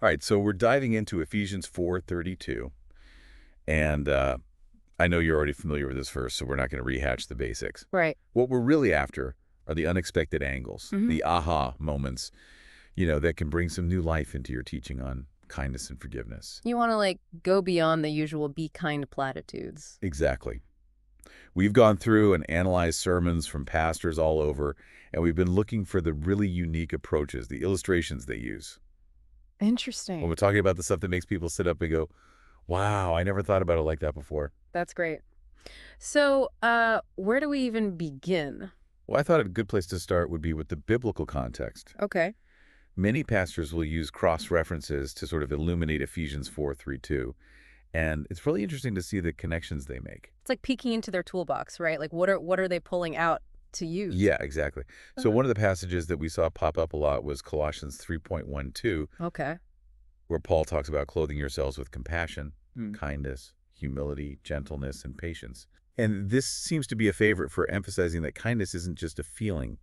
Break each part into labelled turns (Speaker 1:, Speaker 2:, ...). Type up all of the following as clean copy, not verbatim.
Speaker 1: All right, so we're diving into Ephesians 4:32, and I know you're already familiar with this verse, so we're not going to rehash the basics.
Speaker 2: Right.
Speaker 1: What we're really after are the unexpected angles,
Speaker 2: Hmm.
Speaker 1: the aha moments, that can bring some new life into your teaching on kindness and forgiveness.
Speaker 2: You want to go beyond the usual be kind platitudes.
Speaker 1: Exactly. We've gone through and analyzed sermons from pastors all over, and we've been looking for the really unique approaches, the illustrations they use. When
Speaker 2: Interesting.
Speaker 1: we're talking about the stuff that makes people sit up and go, wow, I never thought about it like that before.
Speaker 2: That's great. So, where do we even begin?
Speaker 1: Well, I thought a good place to start would be with the biblical context.
Speaker 2: Okay.
Speaker 1: Many pastors will use cross-references to sort of illuminate Ephesians 4:32, and it's really interesting to see the connections they make.
Speaker 2: It's like peeking into their toolbox, right? Like what are they pulling out to use?
Speaker 1: Yeah, exactly. So
Speaker 2: Uh-huh.
Speaker 1: one of the passages that we saw pop up a lot was Colossians 3:12,
Speaker 2: Okay.
Speaker 1: where Paul talks about clothing yourselves with compassion,
Speaker 2: Hmm.
Speaker 1: kindness, humility, gentleness, and patience. And this seems to be a favorite for emphasizing that kindness isn't just a feeling.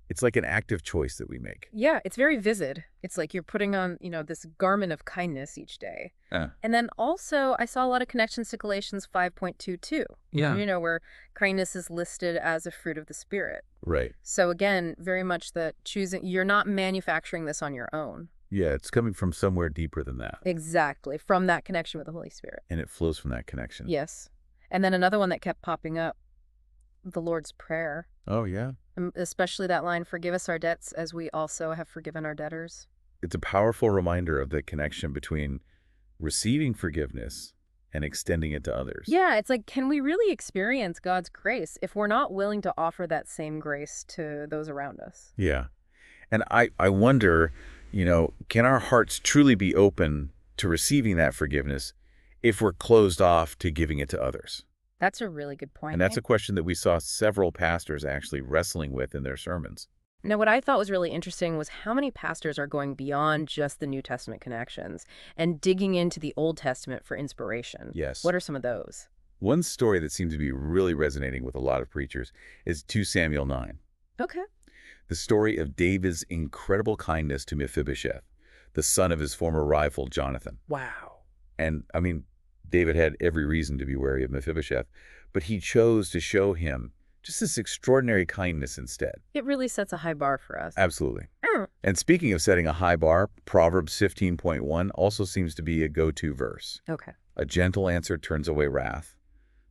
Speaker 1: It's like an active choice that we make.
Speaker 2: Yeah, it's very vivid. It's like you're putting on, this garment of kindness each day.
Speaker 1: Uh,
Speaker 2: And then also, I saw a lot of connections to Galatians 5.22,
Speaker 1: yeah.
Speaker 2: where kindness is listed as a fruit of the Spirit.
Speaker 1: Right.
Speaker 2: So again, very much that you're not manufacturing this on your own.
Speaker 1: Yeah, it's coming from somewhere deeper than that.
Speaker 2: Exactly, from that connection with the Holy Spirit.
Speaker 1: And it flows from that connection.
Speaker 2: Yes. And then another one that kept popping up, the Lord's Prayer,
Speaker 1: Oh, yeah.
Speaker 2: especially that line, forgive us our debts as we also have forgiven our debtors.
Speaker 1: It's a powerful reminder of the connection between receiving forgiveness and extending it to others.
Speaker 2: Yeah, it's like, can we really experience God's grace if we're not willing to offer that same grace to those around us?
Speaker 1: Yeah. And I wonder, can our hearts truly be open to receiving that forgiveness if we're closed off to giving it to others?
Speaker 2: That's a really good
Speaker 1: And
Speaker 2: point.
Speaker 1: that's a question that we saw several pastors actually wrestling with in their sermons.
Speaker 2: Now, what I thought was really interesting was how many pastors are going beyond just the New Testament connections and digging into the Old Testament for inspiration.
Speaker 1: Yes.
Speaker 2: What are some of those?
Speaker 1: One story that seems to be really resonating with a lot of preachers is 2 Samuel 9.
Speaker 2: Okay.
Speaker 1: The story of David's incredible kindness to Mephibosheth, the son of his former rival Jonathan.
Speaker 2: Wow.
Speaker 1: And, I mean, David had every reason to be wary of Mephibosheth, but he chose to show him just this extraordinary kindness instead.
Speaker 2: It really sets a high bar for us.
Speaker 1: Absolutely.
Speaker 2: Mm.
Speaker 1: And speaking of setting a high bar, Proverbs 15:1 also seems to be a go-to verse.
Speaker 2: Okay.
Speaker 1: A gentle answer turns away wrath,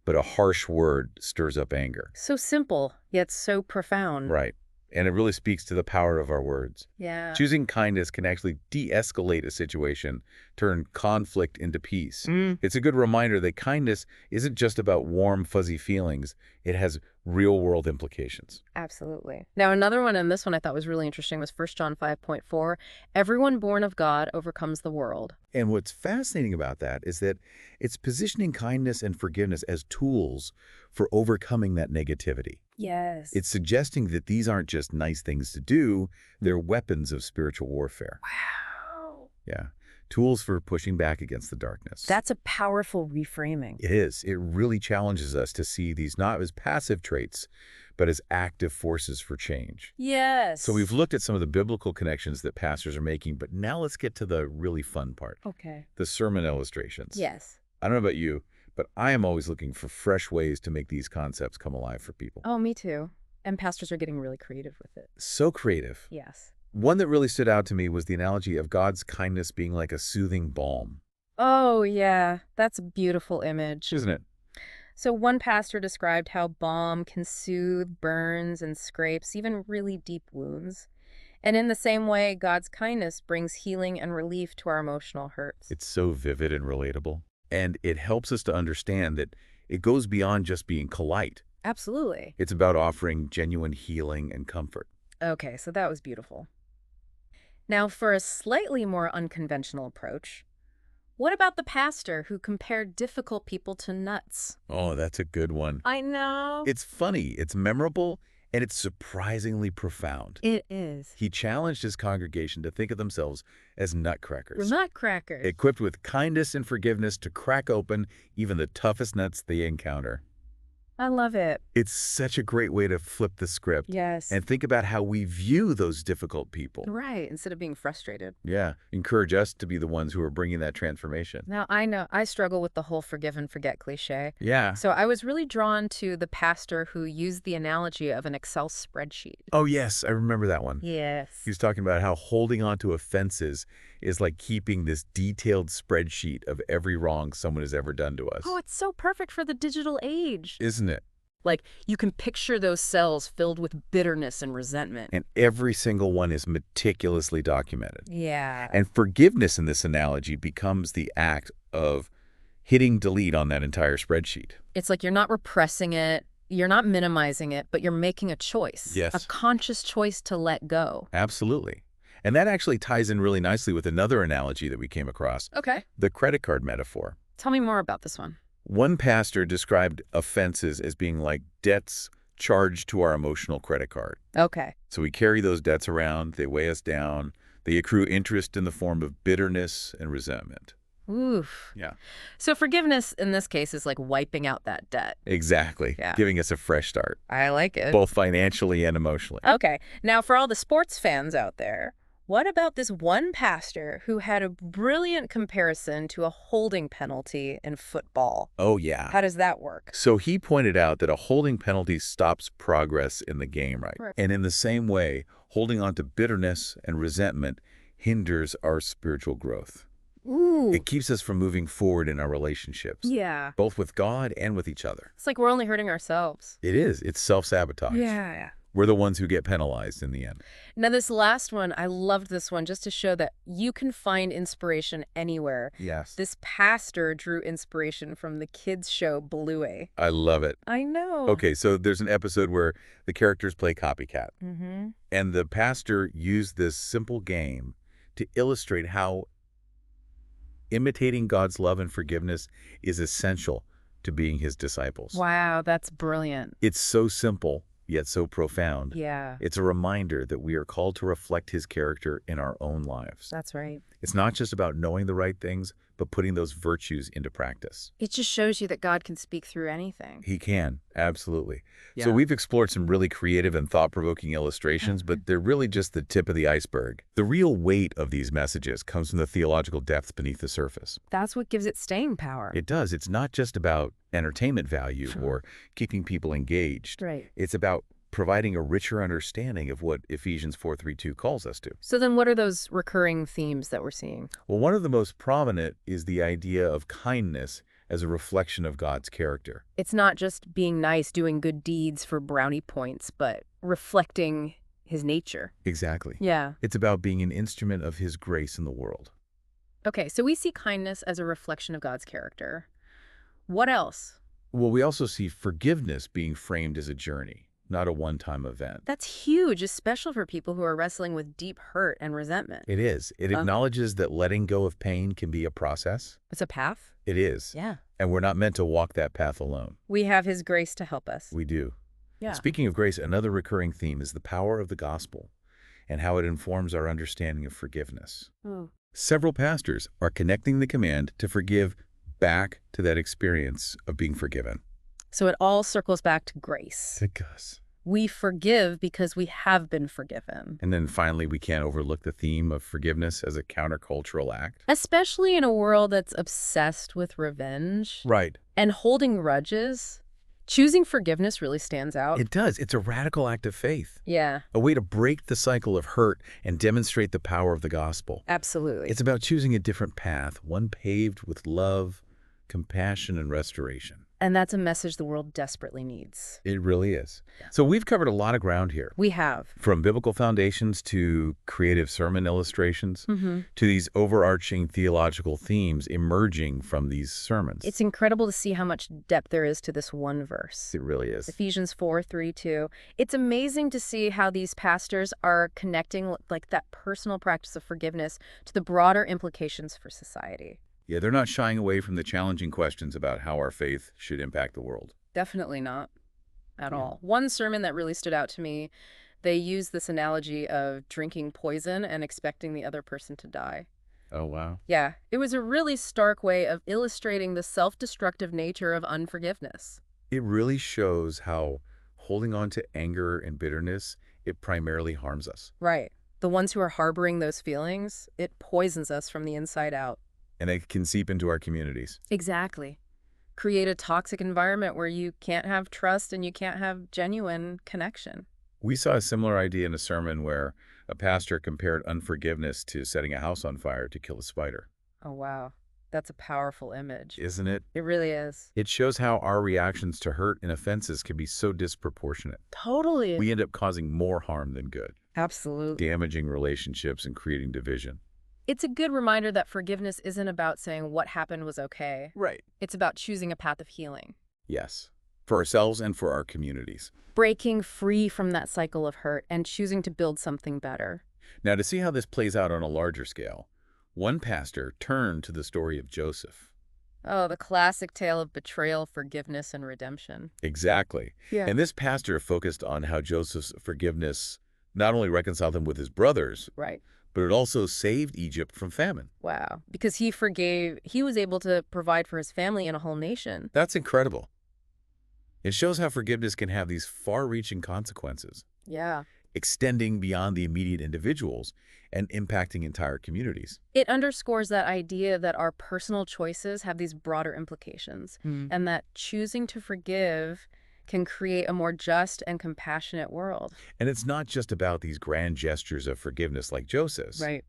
Speaker 1: but a harsh word stirs up anger.
Speaker 2: So simple, yet so profound.
Speaker 1: Right. And it really speaks to the power of our words.
Speaker 2: Yeah.
Speaker 1: Choosing kindness can actually de-escalate a situation, turn conflict into peace.
Speaker 2: Mm.
Speaker 1: It's a good reminder that kindness isn't just about warm, fuzzy feelings. It has real-world implications.
Speaker 2: Absolutely. Now, another one, and this one I thought was really interesting, was 1 John 5.4. Everyone born of God overcomes the world.
Speaker 1: And what's fascinating about that is that it's positioning kindness and forgiveness as tools for overcoming that negativity.
Speaker 2: Yes.
Speaker 1: It's suggesting that these aren't just nice things to do, they're weapons of spiritual warfare.
Speaker 2: Wow.
Speaker 1: Yeah. Tools for pushing back against the darkness.
Speaker 2: That's a powerful reframing.
Speaker 1: It is. It really challenges us to see these not as passive traits, but as active forces for change.
Speaker 2: Yes.
Speaker 1: So we've looked at some of the biblical connections that pastors are making, but now let's get to the really fun part,
Speaker 2: Okay.
Speaker 1: the sermon illustrations.
Speaker 2: Yes.
Speaker 1: I don't know about you, but I am always looking for fresh ways to make these concepts come alive for people.
Speaker 2: Oh, me too. And pastors are getting really creative with it.
Speaker 1: So creative.
Speaker 2: Yes.
Speaker 1: One that really stood out to me was the analogy of God's kindness being like a soothing balm.
Speaker 2: Oh, yeah. That's a beautiful image.
Speaker 1: Isn't it?
Speaker 2: So one pastor described how balm can soothe burns and scrapes, even really deep wounds. And in the same way, God's kindness brings healing and relief to our emotional hurts.
Speaker 1: It's so vivid and relatable. And it helps us to understand that it goes beyond just being polite.
Speaker 2: Absolutely.
Speaker 1: It's about offering genuine healing and comfort.
Speaker 2: Okay, so that was beautiful. Now, for a slightly more unconventional approach, what about the pastor who compared difficult people to nuts?
Speaker 1: Oh, that's a good one.
Speaker 2: I know.
Speaker 1: It's funny, it's memorable, and it's surprisingly profound.
Speaker 2: It is.
Speaker 1: He challenged his congregation to think of themselves as nutcrackers,
Speaker 2: Nutcrackers.
Speaker 1: equipped with kindness and forgiveness to crack open even the toughest nuts they encounter.
Speaker 2: I love it.
Speaker 1: It's such a great way to flip the script
Speaker 2: Yes.
Speaker 1: and think about how we view those difficult people.
Speaker 2: Right, instead of being frustrated.
Speaker 1: Yeah, encourage us to be the ones who are bringing that transformation.
Speaker 2: Now, I know I struggle with the whole forgive and forget cliche.
Speaker 1: Yeah.
Speaker 2: So I was really drawn to the pastor who used the analogy of an Excel spreadsheet.
Speaker 1: Oh, yes, I remember that one.
Speaker 2: Yes.
Speaker 1: He was talking about how holding on to offenses is like keeping this detailed spreadsheet of every wrong someone has ever done to us.
Speaker 2: Oh, it's so perfect for the digital age.
Speaker 1: Isn't it?
Speaker 2: Like, you can picture those cells filled with bitterness and resentment.
Speaker 1: And every single one is meticulously documented.
Speaker 2: Yeah.
Speaker 1: And forgiveness in this analogy becomes the act of hitting delete on that entire spreadsheet.
Speaker 2: It's like you're not repressing it, you're not minimizing it, but you're making a choice.
Speaker 1: Yes.
Speaker 2: A conscious choice to let go.
Speaker 1: Absolutely. And that actually ties in really nicely with another analogy that we came across,
Speaker 2: Okay.
Speaker 1: the credit card metaphor.
Speaker 2: Tell me more about this one.
Speaker 1: One pastor described offenses as being like debts charged to our emotional credit card.
Speaker 2: Okay.
Speaker 1: So we carry those debts around, they weigh us down, they accrue interest in the form of bitterness and resentment.
Speaker 2: Oof.
Speaker 1: Yeah.
Speaker 2: So forgiveness in this case is like wiping out that debt.
Speaker 1: Exactly.
Speaker 2: Yeah.
Speaker 1: Giving us a fresh start,
Speaker 2: I like it.
Speaker 1: both financially and emotionally.
Speaker 2: Okay. Now, for all the sports fans out there, what about this one pastor who had a brilliant comparison to a holding penalty in football?
Speaker 1: Oh, yeah.
Speaker 2: How does that work?
Speaker 1: So he pointed out that a holding penalty stops progress in the game, right?
Speaker 2: Right.
Speaker 1: And in the same way, holding on to bitterness and resentment hinders our spiritual growth.
Speaker 2: Ooh.
Speaker 1: It keeps us from moving forward in our relationships,
Speaker 2: Yeah.
Speaker 1: both with God and with each other.
Speaker 2: It's like we're only hurting ourselves.
Speaker 1: It is. It's self-sabotage.
Speaker 2: Yeah.
Speaker 1: We're the ones who get penalized in the end.
Speaker 2: Now, this last one, I loved this one just to show that you can find inspiration anywhere.
Speaker 1: Yes.
Speaker 2: This pastor drew inspiration from the kids' show Bluey.
Speaker 1: I love it.
Speaker 2: I know.
Speaker 1: Okay, so there's an episode where the characters play copycat,
Speaker 2: Mm-hmm.
Speaker 1: and the pastor used this simple game to illustrate how imitating God's love and forgiveness is essential to being his disciples.
Speaker 2: Wow, that's brilliant.
Speaker 1: It's so simple, yet so profound.
Speaker 2: Yeah,
Speaker 1: It's a reminder that we are called to reflect his character in our own lives.
Speaker 2: that's right.
Speaker 1: It's not just about knowing the right things, but putting those virtues into practice.
Speaker 2: It just shows you that God can speak through anything.
Speaker 1: He can, absolutely. So
Speaker 2: Yeah.
Speaker 1: we've explored some really creative and thought-provoking illustrations, but they're really just the tip of the iceberg. The real weight of these messages comes from the theological depth beneath the surface.
Speaker 2: That's what gives it staying power.
Speaker 1: It does. It's not just about entertainment value or keeping people engaged.
Speaker 2: Right.
Speaker 1: It's about providing a richer understanding of what Ephesians 4:32 calls us to.
Speaker 2: So then what are those recurring themes that we're seeing?
Speaker 1: Well, one of the most prominent is the idea of kindness as a reflection of God's character.
Speaker 2: It's not just being nice, doing good deeds for brownie points, but reflecting his nature.
Speaker 1: Exactly.
Speaker 2: Yeah.
Speaker 1: It's about being an instrument of his grace in the world.
Speaker 2: Okay, so we see kindness as a reflection of God's character. What else?
Speaker 1: Well, we also see forgiveness being framed as a journey, not a one-time event.
Speaker 2: That's huge, especially for people who are wrestling with deep hurt and resentment.
Speaker 1: It is. It acknowledges that letting go of pain can be a process.
Speaker 2: It's a path.
Speaker 1: It is.
Speaker 2: Yeah.
Speaker 1: And we're not meant to walk that path alone.
Speaker 2: We have his grace to help us.
Speaker 1: We do.
Speaker 2: Yeah.
Speaker 1: Speaking of grace, another recurring theme is the power of the gospel and how it informs our understanding of forgiveness.
Speaker 2: Oh.
Speaker 1: Several pastors are connecting the command to forgive back to that experience of being forgiven.
Speaker 2: So it all circles back to grace.
Speaker 1: It does.
Speaker 2: We forgive because we have been forgiven.
Speaker 1: And then finally, we can't overlook the theme of forgiveness as a countercultural act.
Speaker 2: Especially in a world that's obsessed with revenge
Speaker 1: Right.
Speaker 2: and holding grudges. Choosing forgiveness really stands out.
Speaker 1: It does. It's a radical act of faith,
Speaker 2: Yeah,
Speaker 1: a way to break the cycle of hurt and demonstrate the power of the gospel.
Speaker 2: absolutely.
Speaker 1: It's about choosing a different path, one paved with love, compassion, and restoration.
Speaker 2: And that's a message the world desperately needs.
Speaker 1: It really is. So we've covered a lot of ground here,
Speaker 2: We have.
Speaker 1: from biblical foundations to creative sermon illustrations
Speaker 2: Mm-hmm.
Speaker 1: to these overarching theological themes emerging from these sermons.
Speaker 2: It's incredible to see how much depth there is to this one verse.
Speaker 1: It really is.
Speaker 2: Ephesians 4:3-2. It's amazing to see how these pastors are connecting like that personal practice of forgiveness to the broader implications for society.
Speaker 1: Yeah, they're not shying away from the challenging questions about how our faith should impact the world.
Speaker 2: Definitely not at
Speaker 1: Yeah.
Speaker 2: all. One sermon that really stood out to me, they used this analogy of drinking poison and expecting the other person to die.
Speaker 1: Oh, wow.
Speaker 2: Yeah, it was a really stark way of illustrating the self-destructive nature of unforgiveness.
Speaker 1: It really shows how holding on to anger and bitterness, it primarily harms us.
Speaker 2: Right. The ones who are harboring those feelings, it poisons us from the inside out.
Speaker 1: And it can seep into our communities.
Speaker 2: Exactly. Create a toxic environment where you can't have trust and you can't have genuine connection.
Speaker 1: We saw a similar idea in a sermon where a pastor compared unforgiveness to setting a house on fire to kill a spider.
Speaker 2: Oh, wow. That's a powerful image.
Speaker 1: Isn't it?
Speaker 2: It really is.
Speaker 1: It shows how our reactions to hurt and offenses can be so disproportionate.
Speaker 2: Totally.
Speaker 1: We end up causing more harm than good,
Speaker 2: Absolutely.
Speaker 1: damaging relationships and creating division.
Speaker 2: It's a good reminder that forgiveness isn't about saying what happened was okay.
Speaker 1: Right.
Speaker 2: It's about choosing a path of healing.
Speaker 1: Yes, for ourselves and for our communities.
Speaker 2: Breaking free from that cycle of hurt and choosing to build something better.
Speaker 1: Now, to see how this plays out on a larger scale, one pastor turned to the story of Joseph.
Speaker 2: Oh, the classic tale of betrayal, forgiveness, and redemption.
Speaker 1: Exactly.
Speaker 2: Yeah.
Speaker 1: And this pastor focused on how Joseph's forgiveness not only reconciled him with his brothers,
Speaker 2: Right.
Speaker 1: but it also saved Egypt from famine.
Speaker 2: Wow. Because he forgave, he was able to provide for his family and a whole nation.
Speaker 1: That's incredible. It shows how forgiveness can have these far-reaching consequences,
Speaker 2: Yeah.
Speaker 1: extending beyond the immediate individuals and impacting entire communities.
Speaker 2: It underscores that idea that our personal choices have these broader implications, and that choosing to forgive can create a more just and compassionate world.
Speaker 1: And it's not just about these grand gestures of forgiveness like Joseph's.
Speaker 2: Right.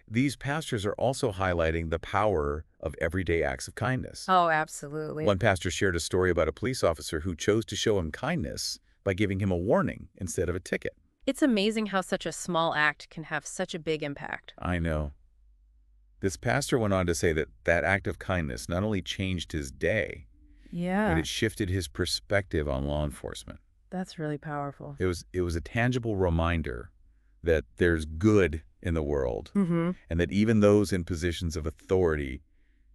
Speaker 1: These pastors are also highlighting the power of everyday acts of kindness.
Speaker 2: Oh, absolutely.
Speaker 1: One pastor shared a story about a police officer who chose to show him kindness by giving him a warning instead of a ticket.
Speaker 2: It's amazing how such a small act can have such a big impact.
Speaker 1: I know. This pastor went on to say that that act of kindness not only changed his day, but
Speaker 2: Yeah.
Speaker 1: it shifted his perspective on law enforcement.
Speaker 2: That's really powerful.
Speaker 1: It was a tangible reminder that there's good in the world
Speaker 2: Mm-hmm.
Speaker 1: and that even those in positions of authority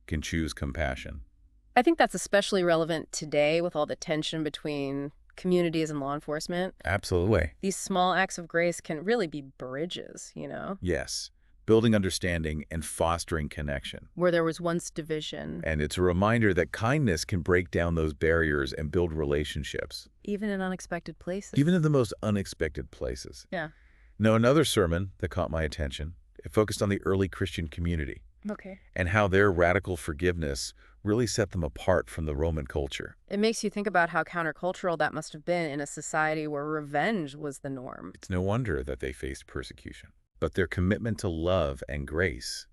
Speaker 1: can choose compassion.
Speaker 2: I think that's especially relevant today with all the tension between communities and law enforcement.
Speaker 1: Absolutely.
Speaker 2: These small acts of grace can really be bridges, you know,
Speaker 1: Yes. Building understanding and fostering connection.
Speaker 2: where there was once division,
Speaker 1: And it's a reminder that kindness can break down those barriers and build relationships,
Speaker 2: even in unexpected places.
Speaker 1: even in the most unexpected places.
Speaker 2: Yeah.
Speaker 1: Now, another sermon that caught my attention, it focused on the early Christian community
Speaker 2: Okay.
Speaker 1: and how their radical forgiveness really set them apart from the Roman culture.
Speaker 2: It makes you think about how countercultural that must have been in a society where revenge was the norm.
Speaker 1: It's no wonder that they faced persecution. But their commitment to love and grace,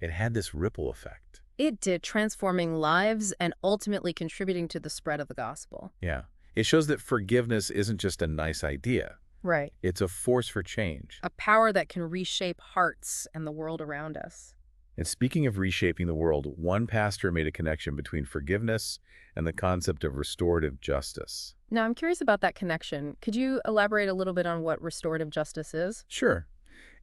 Speaker 1: it had this ripple effect.
Speaker 2: It did, transforming lives and ultimately contributing to the spread of the gospel.
Speaker 1: Yeah. It shows that forgiveness isn't just a nice idea.
Speaker 2: Right.
Speaker 1: It's a force for change.
Speaker 2: A power that can reshape hearts and the world around us.
Speaker 1: And speaking of reshaping the world, one pastor made a connection between forgiveness and the concept of restorative justice.
Speaker 2: Now, I'm curious about that connection. Could you elaborate a little bit on what restorative justice is?
Speaker 1: Sure.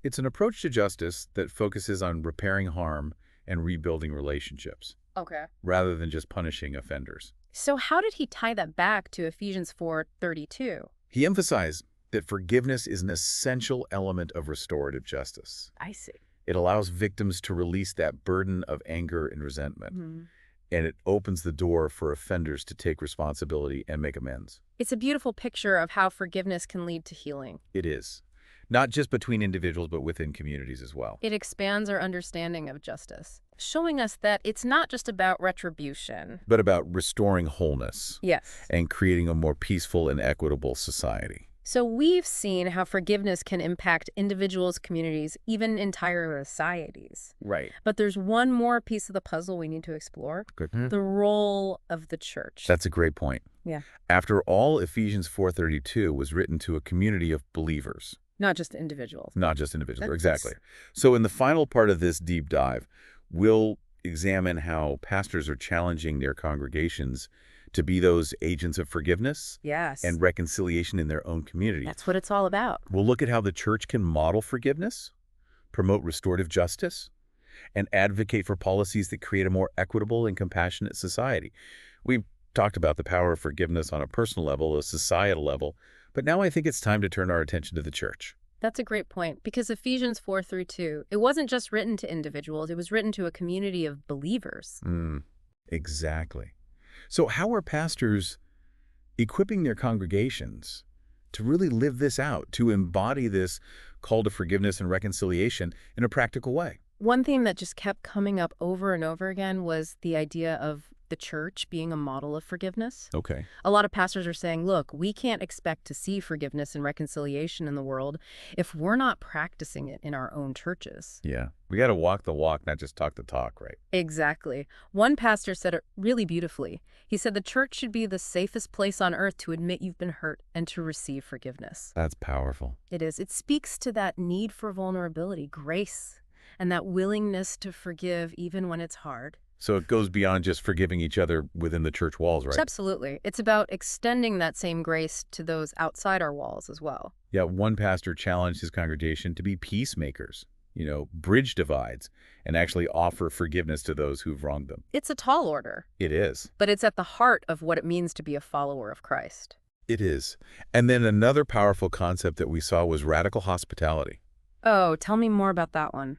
Speaker 1: It's an approach to justice that focuses on repairing harm and rebuilding relationships,
Speaker 2: Okay.
Speaker 1: rather than just punishing offenders.
Speaker 2: So how did he tie that back to Ephesians 4:32?
Speaker 1: He emphasized that forgiveness is an essential element of restorative justice.
Speaker 2: I see.
Speaker 1: It allows victims to release that burden of anger and resentment, and it opens the door for offenders to take responsibility and make amends.
Speaker 2: It's a beautiful picture of how forgiveness can lead to healing.
Speaker 1: It is. Not just between individuals, but within communities as well.
Speaker 2: It expands our understanding of justice, showing us that it's not just about retribution.
Speaker 1: But about restoring wholeness
Speaker 2: Yes.
Speaker 1: and creating a more peaceful and equitable society.
Speaker 2: So we've seen how forgiveness can impact individuals, communities, even entire societies.
Speaker 1: Right.
Speaker 2: But there's one more piece of the puzzle we need to explore,
Speaker 1: Good.
Speaker 2: the role of the church.
Speaker 1: That's a great point.
Speaker 2: Yeah.
Speaker 1: After all, Ephesians 4:32 was written to a community of believers,
Speaker 2: Not just individuals.
Speaker 1: not just individuals.
Speaker 2: That's-
Speaker 1: Exactly. So in the final part of this deep dive, we'll examine how pastors are challenging their congregations to be those agents of forgiveness
Speaker 2: Yes.
Speaker 1: and reconciliation in their own community.
Speaker 2: That's what it's all about.
Speaker 1: We'll look at how the church can model forgiveness, promote restorative justice, and advocate for policies that create a more equitable and compassionate society. We've talked about the power of forgiveness on a personal level, a societal level, but now I think it's time to turn our attention to the church.
Speaker 2: That's a great point, because Ephesians 4:2, it wasn't just written to individuals, it was written to a community of believers.
Speaker 1: Exactly. So how are pastors equipping their congregations to really live this out, to embody this call to forgiveness and reconciliation in a practical way.
Speaker 2: One theme that just kept coming up over and over again was the idea of the church being a model of forgiveness.
Speaker 1: Okay.
Speaker 2: A lot of pastors are saying, look, we can't expect to see forgiveness and reconciliation in the world if we're not practicing it in our own churches.
Speaker 1: Yeah. We got to walk the walk, not just talk the talk, right?
Speaker 2: Exactly. One pastor said it really beautifully. He said the church should be the safest place on earth to admit you've been hurt and to receive forgiveness.
Speaker 1: That's powerful.
Speaker 2: It is. It speaks to that need for vulnerability, grace, and that willingness to forgive even when it's hard.
Speaker 1: So it goes beyond just forgiving each other within the church walls, right?
Speaker 2: Absolutely. It's about extending that same grace to those outside our walls as well.
Speaker 1: Yeah, one pastor challenged his congregation to be peacemakers, bridge divides, and actually offer forgiveness to those who've wronged them.
Speaker 2: It's a tall order,
Speaker 1: It is.
Speaker 2: but it's at the heart of what it means to be a follower of Christ.
Speaker 1: It is. And then another powerful concept that we saw was radical hospitality.
Speaker 2: Oh, tell me more about that one.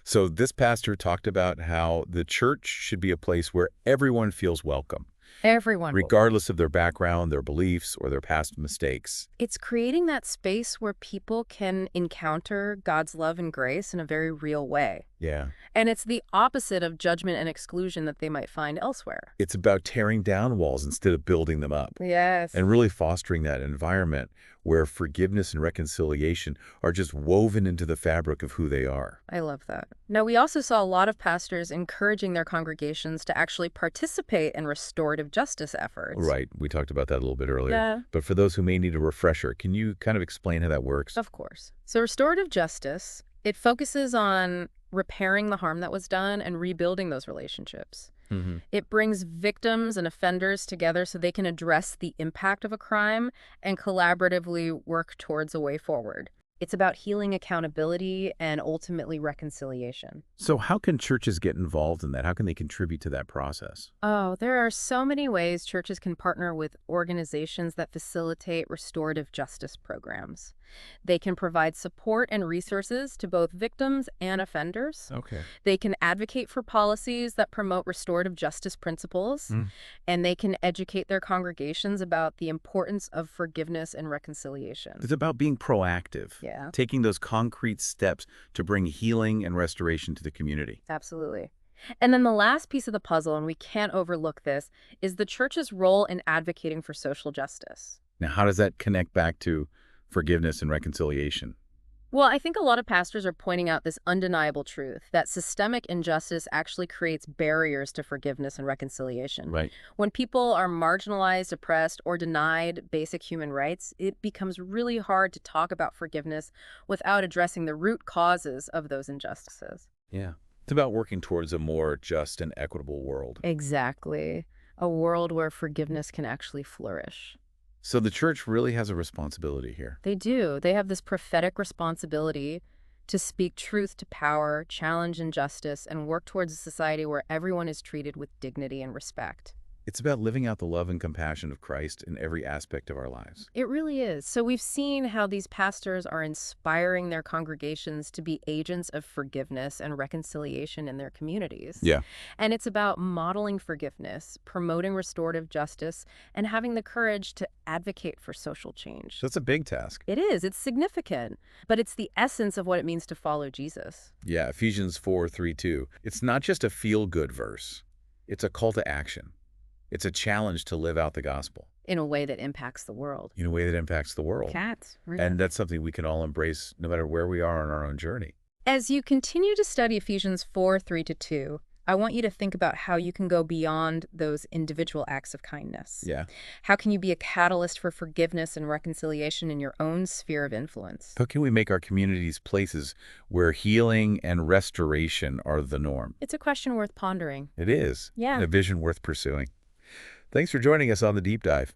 Speaker 1: So this pastor talked about how the church should be a place where everyone feels welcome,
Speaker 2: Everyone.
Speaker 1: regardless of their background, their beliefs, or their past mistakes.
Speaker 2: It's creating that space where people can encounter God's love and grace in a very real way.
Speaker 1: Yeah.
Speaker 2: And it's the opposite of judgment and exclusion that they might find elsewhere.
Speaker 1: It's about tearing down walls instead of building them up,
Speaker 2: Yes.
Speaker 1: and really fostering that environment where forgiveness and reconciliation are just woven into the fabric of who they are.
Speaker 2: I love that. Now, we also saw a lot of pastors encouraging their congregations to actually participate in restorative justice efforts.
Speaker 1: Right. We talked about that a little bit earlier.
Speaker 2: Yeah.
Speaker 1: But for those who may need a refresher, can you kind of explain how that works?
Speaker 2: Of course. So restorative justice, it focuses on repairing the harm that was done and rebuilding those relationships.
Speaker 1: Mm-hmm.
Speaker 2: It brings victims and offenders together so they can address the impact of a crime and collaboratively work towards a way forward. It's about healing, accountability, and ultimately reconciliation.
Speaker 1: So how can churches get involved in that? How can they contribute to that process?
Speaker 2: Oh, there are so many ways churches can partner with organizations that facilitate restorative justice programs. They can provide support and resources to both victims and offenders.
Speaker 1: Okay.
Speaker 2: They can advocate for policies that promote restorative justice principles, and they can educate their congregations about the importance of forgiveness and reconciliation.
Speaker 1: It's about being proactive,
Speaker 2: Yeah,
Speaker 1: taking those concrete steps to bring healing and restoration to the community.
Speaker 2: absolutely. And then the last piece of the puzzle, and we can't overlook this, is the church's role in advocating for social justice.
Speaker 1: Now, how does that connect back to forgiveness and reconciliation?
Speaker 2: Well, I think a lot of pastors are pointing out this undeniable truth that systemic injustice actually creates barriers to forgiveness and reconciliation.
Speaker 1: Right.
Speaker 2: When people are marginalized, oppressed, or denied basic human rights, it becomes really hard to talk about forgiveness without addressing the root causes of those injustices.
Speaker 1: Yeah. It's about working towards a more just and equitable world.
Speaker 2: Exactly. A world where forgiveness can actually flourish.
Speaker 1: So the church really has a responsibility here.
Speaker 2: They do. They have this prophetic responsibility to speak truth to power, challenge injustice, and work towards a society where everyone is treated with dignity and respect.
Speaker 1: It's about living out the love and compassion of Christ in every aspect of our lives.
Speaker 2: It really is. So we've seen how these pastors are inspiring their congregations to be agents of forgiveness and reconciliation in their communities.
Speaker 1: Yeah.
Speaker 2: And it's about modeling forgiveness, promoting restorative justice, and having the courage to advocate for social change.
Speaker 1: So it's a big task.
Speaker 2: It is. It's significant, but it's the essence of what it means to follow Jesus.
Speaker 1: Yeah, Ephesians 4:3-2. It's not just a feel-good verse. It's a call to action. It's a challenge to live out the gospel
Speaker 2: In a way that impacts the world.
Speaker 1: in a way that impacts the world.
Speaker 2: Cats.
Speaker 1: And that's something we can all embrace no matter where we are on our own journey.
Speaker 2: As you continue to study Ephesians 4:3-2, I want you to think about how you can go beyond those individual acts of kindness.
Speaker 1: Yeah.
Speaker 2: How can you be a catalyst for forgiveness and reconciliation in your own sphere of influence?
Speaker 1: How can we make our communities places where healing and restoration are the norm?
Speaker 2: It's a question worth pondering.
Speaker 1: It is.
Speaker 2: Yeah.
Speaker 1: And a vision worth pursuing. Thanks for joining us on The Deep Dive.